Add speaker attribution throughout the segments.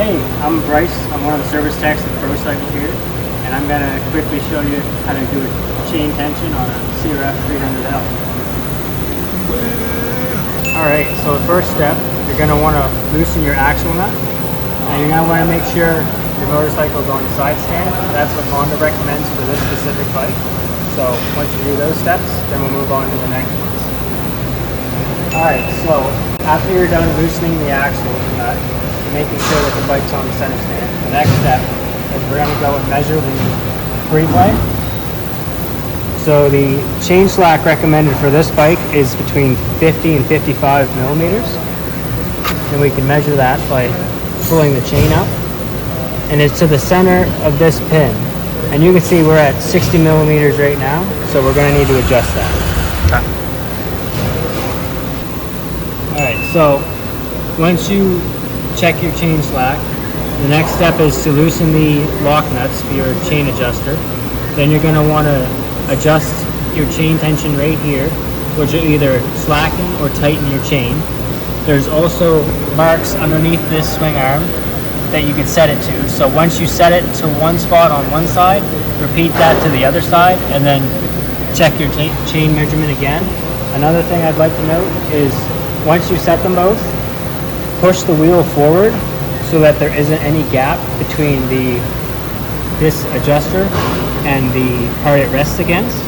Speaker 1: Hey, I'm Bryce. I'm one of the service techs at ProCycle here, and I'm going to quickly show you how to do a chain tension on a CRF 300L. Alright, so the first step, you're going to want to loosen your axle nut, and you're going to want to make sure your motorcycle is on the side stand. That's what Honda recommends for this specific bike. So once you do those steps, then we'll move on to the next ones. Alright, so after you're done loosening the axle nut, making sure that the bike's on the center stand, the next step is we're going to go and measure the free play. So the chain slack recommended for this bike is between 50 and 55 millimeters. And we can measure that by pulling the chain up. And it's to the center of this pin. And you can see we're at 60 millimeters right now, so we're going to need to adjust that. Okay. Alright, so once you check your chain slack, the next step is to loosen the lock nuts for your chain adjuster. Then you're going to want to adjust your chain tension right here, which will either slacken or tighten your chain. There's also marks underneath this swing arm that you can set it to. So once you set it to one spot on one side, repeat that to the other side, and then check your chain measurement again. Another thing I'd like to note is once you set them both, push the wheel forward so that there isn't any gap between this adjuster and the part it rests against.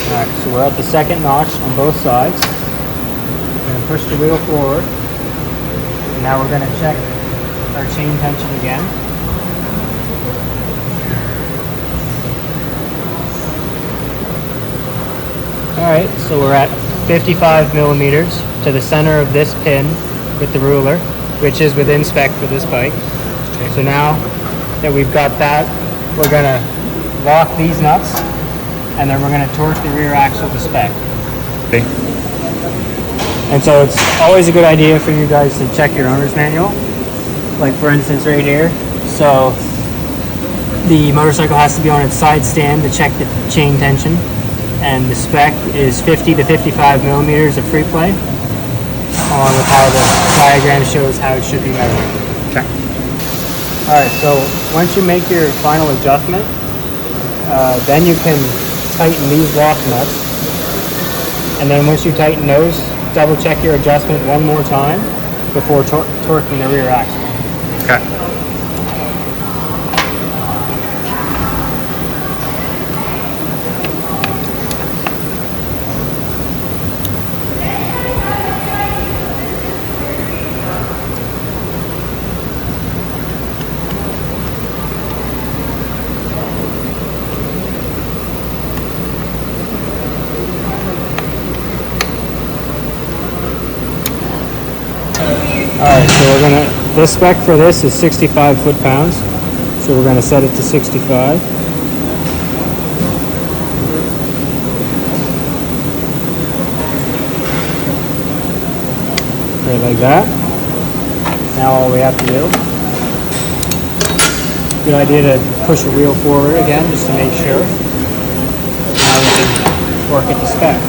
Speaker 1: Alright, so we're at the second notch on both sides. We're going to push the wheel forward. And now we're going to check our chain tension again. Alright, so we're at 55 millimeters to the center of this pin with the ruler, which is within spec for this bike. Okay. So now that we've got that, we're going to lock these nuts, and then we're going to torque the rear axle to spec. Okay. And so it's always a good idea for you guys to check your owner's manual. Like for instance right here. So the motorcycle has to be on its side stand to check the chain tension. And the spec is 50 to 55 millimeters of free play, along with how the diagram shows how it should be measured. Okay. Alright, so once you make your final adjustment, then you can tighten these lock nuts, and then once you tighten those, double check your adjustment one more time before torquing the rear axle.
Speaker 2: Okay.
Speaker 1: Alright, so this spec for this is 65 foot-pounds, so we're going to set it to 65. Right like that. Now all we have to do, good idea to push the wheel forward again just to make sure. Now we can work it to spec.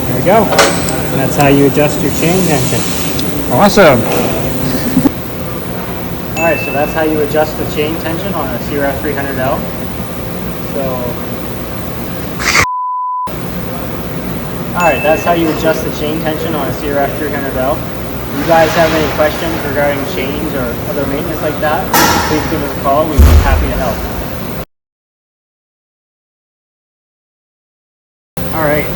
Speaker 1: There we go. And that's how you adjust your chain tension.
Speaker 2: Awesome.
Speaker 1: Alright, so that's how you adjust the chain tension on a CRF 300L. Alright, that's how you adjust the chain tension on a CRF 300L. If you guys have any questions regarding chains or other maintenance like that, please give us a call. We'd be happy to help. Alright.